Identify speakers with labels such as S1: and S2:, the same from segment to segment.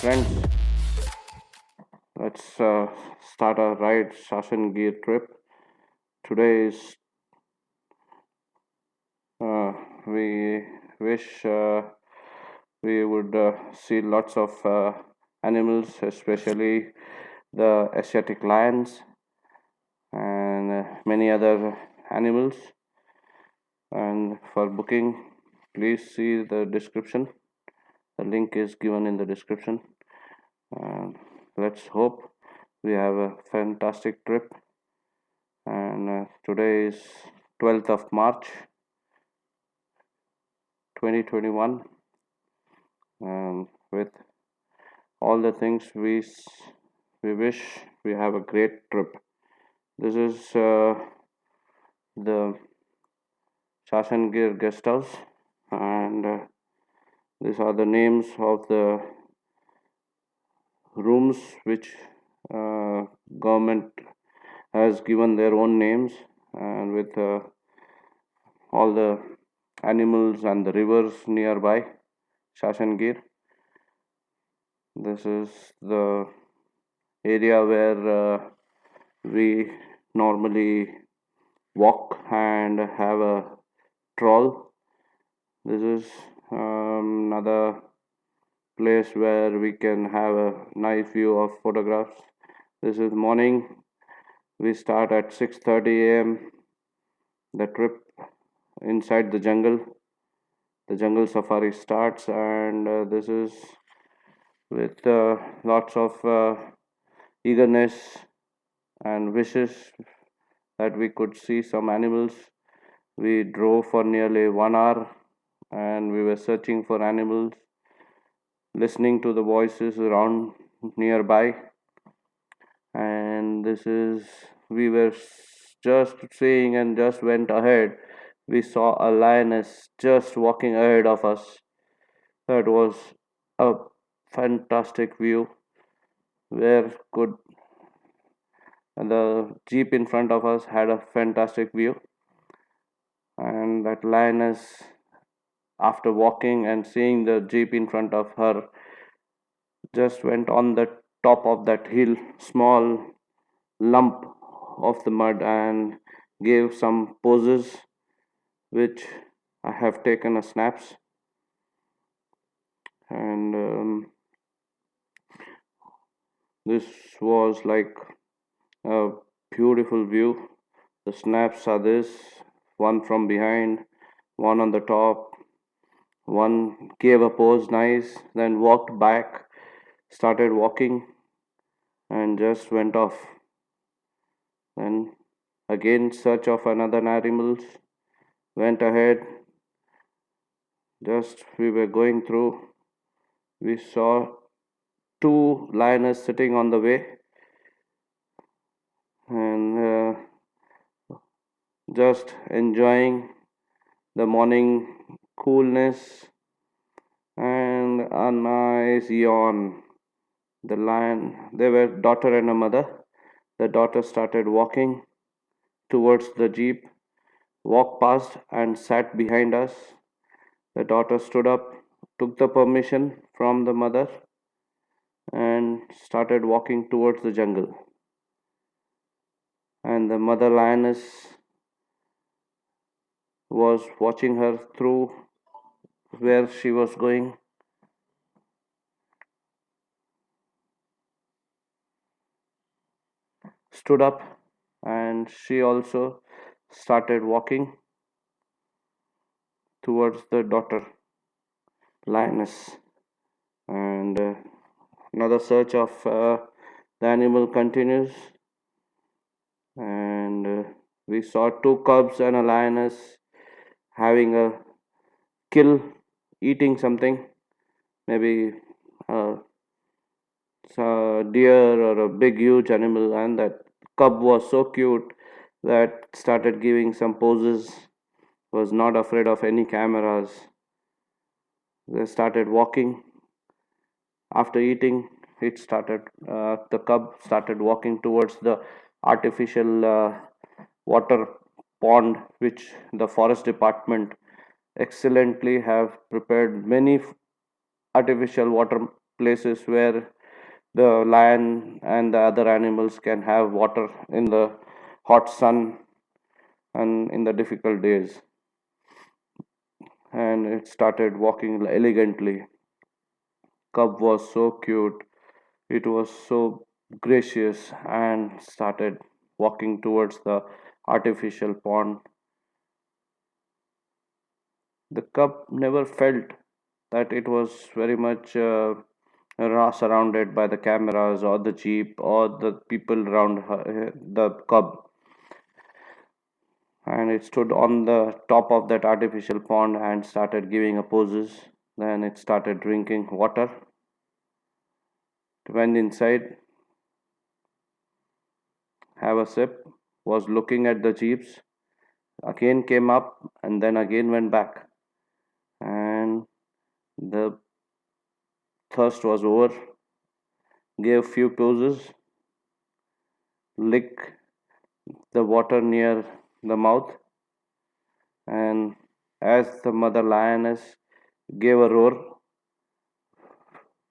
S1: friends, let's start our ride Shashan trip. Today is we wish we would see lots of animals, especially the Asiatic lions and many other animals. And for booking, please see the description. The link is given in the description. And let's hope we have a fantastic trip. And today is 12th of March 2021, with all the things we wish we have a great trip. This is the Shasangir guest house, and these are the names of the rooms which government has given their own names, and with all the animals and the rivers nearby Shasangir. This is the area where we normally walk and have a troll. This is another place where we can have a nice view of photographs. This is morning. We start at 6:30 a.m. The trip inside the jungle. The jungle safari starts, and this is with lots of eagerness and wishes that we could see some animals. We drove for nearly 1 hour and we were searching for animals, listening to the voices around nearby. And this is, we were just seeing and just went ahead. We saw a lioness just walking ahead of us. That was a fantastic view. Where could the jeep in front of us had a fantastic view, and that lioness, after walking and seeing the jeep in front of her, just went on the top of that hill, small lump of the mud, and gave some poses which I have taken a snaps. And this was like a beautiful view. The snaps are this: one from behind, one on the top. One gave a pose nice, then walked back, started walking, and just went off. Then again search of another animals, went ahead. Just we were going through, we saw two lioness sitting on the way, and just enjoying the morning coolness and a nice yawn. The lion, they were daughter and a mother. The daughter started walking towards the jeep, walked past and sat behind us. The daughter stood up, took the permission from the mother, and started walking towards the jungle. And the mother lioness was watching her through where she was going. Stood up, and she also started walking towards the daughter lioness. And another search of the animal continues, and we saw two cubs and a lioness having a kill, eating something, maybe a deer or a big huge animal. And that cub was so cute that started giving some poses, was not afraid of any cameras. They started walking. After eating, the cub started walking towards the artificial water pond, which the forest department excellently have prepared. Many artificial water places where the lion and the other animals can have water in the hot sun and in the difficult days. And it started walking elegantly. Cub was so cute. It was so gracious and started walking towards the artificial pond. The cub never felt that it was very much surrounded by the cameras or the jeep or the people around the cub, and it stood on the top of that artificial pond and started giving a poses. Then it started drinking water. It went inside, have a sip, was looking at the jeeps, again came up and then again went back. And the thirst was over, gave few poses, lick the water near the mouth, and as the mother lioness gave a roar,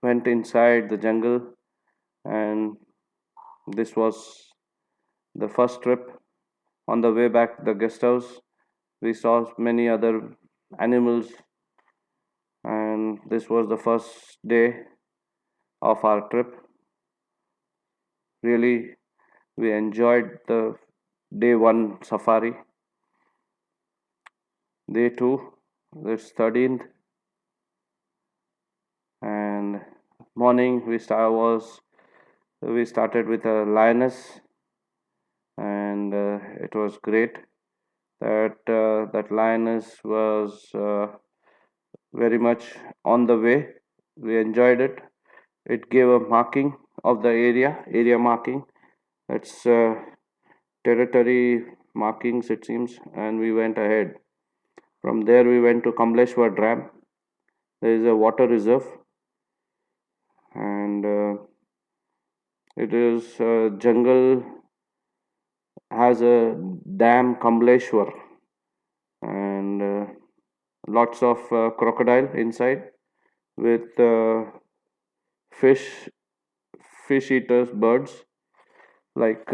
S1: went inside the jungle. And this was the first trip. On the way back to the guest house, we saw many other animals, and this was the first day of our trip. Really, we enjoyed the day one safari. Day two, it's 13th, and morning we started with a lioness, and it was great. That lioness was very much on the way. We enjoyed it. It gave a marking of the area marking. It's territory markings, it seems, and we went ahead. From there, we went to Kamleshwar Dam. There is a water reserve, and it is jungle has a dam Kamleshwar, and lots of crocodile inside with fish fish eaters birds like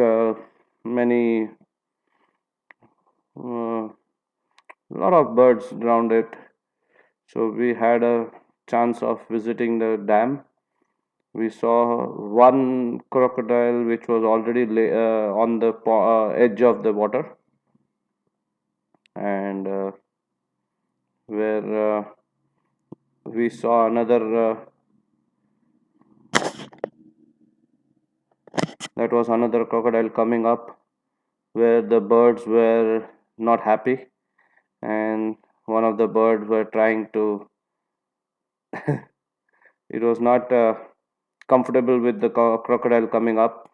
S1: many lot of birds around it. So we had a chance of visiting the dam. We saw one crocodile which was already on the edge of the water, and where we saw another that was another crocodile coming up, where the birds were not happy, and one of the birds were trying to it was not comfortable with the crocodile coming up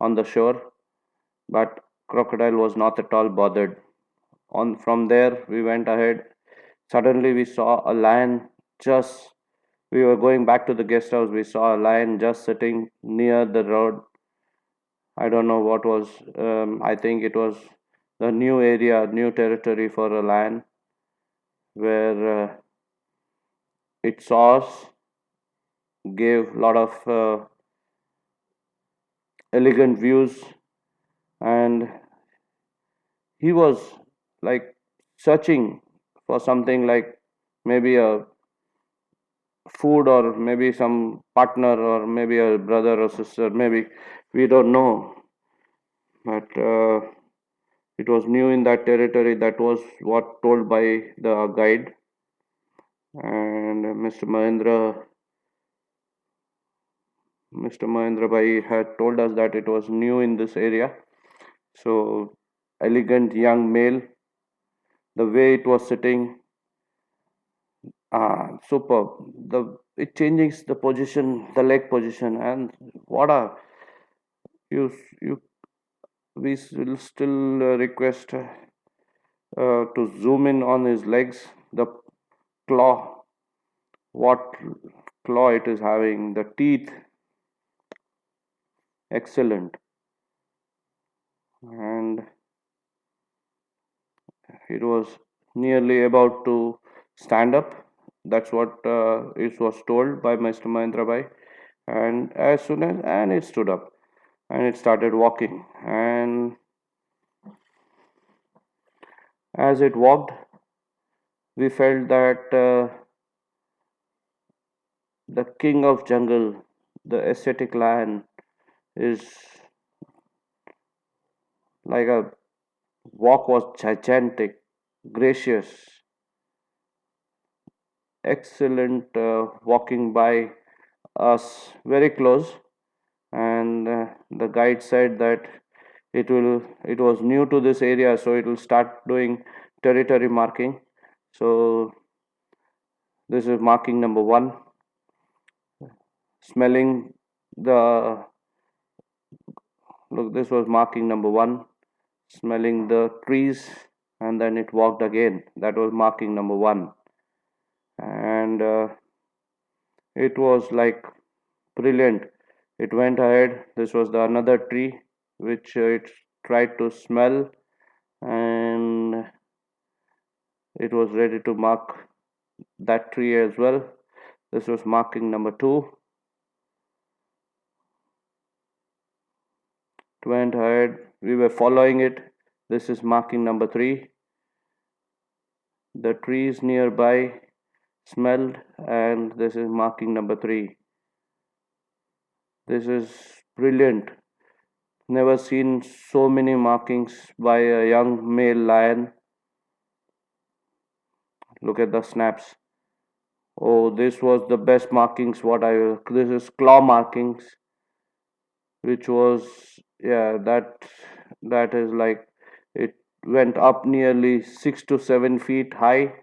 S1: on the shore, but crocodile was not at all bothered. On from there we went ahead. Suddenly we saw a lion. Just we were going back to the guest house, we saw a lion just sitting near the road. I don't know what was. I think it was the new area, new territory for a lion, where it saw us, gave a lot of elegant views, and he was like searching for something like maybe a food or maybe some partner or maybe a brother or sister, maybe we don't know, but it was new in that territory. That was what told by the guide, and Mr. Mahendra Bhai had told us that it was new in this area. So elegant young male, the way it was sitting, superb. The it changes the position, the leg position, and what a you we will still request to zoom in on his legs. The claw, what claw it is having, the teeth, excellent, and it was nearly about to stand up. That's what it was told by Mr. Mahendra Bhai. And as soon as and it stood up and it started walking. And as it walked, we felt that the king of jungle, the ascetic lion, is like a walk was gigantic, gracious, excellent, walking by us very close. And the guide said that it was new to this area, so it will start doing territory marking. So this is marking number one, smelling the look. This was marking number one, smelling the trees, and then it walked again. That was marking number one. And it was like brilliant. It went ahead. This was the another tree which it tried to smell, and it was ready to mark that tree as well. This was marking number two. It went ahead. We were following it. This is marking number three. The trees nearby smelled, and this is marking number three. This is brilliant. Never seen so many markings by a young male lion. Look at the snaps. Oh, this was the best markings. This is claw markings, which was, yeah, that is like it went up nearly 6 to 7 feet high,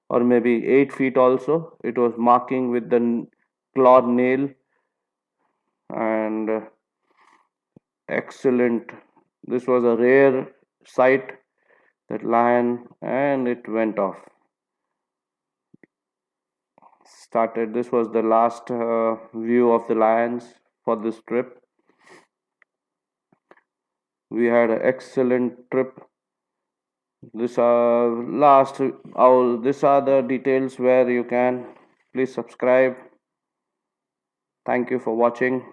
S1: or maybe 8 feet also. It was marking with the clawed nail, and excellent. This was a rare sight, that lion, and it went off. Started. This was the last view of the lions for this trip. We had an excellent trip. This last these are the details where you can please subscribe. Thank you for watching.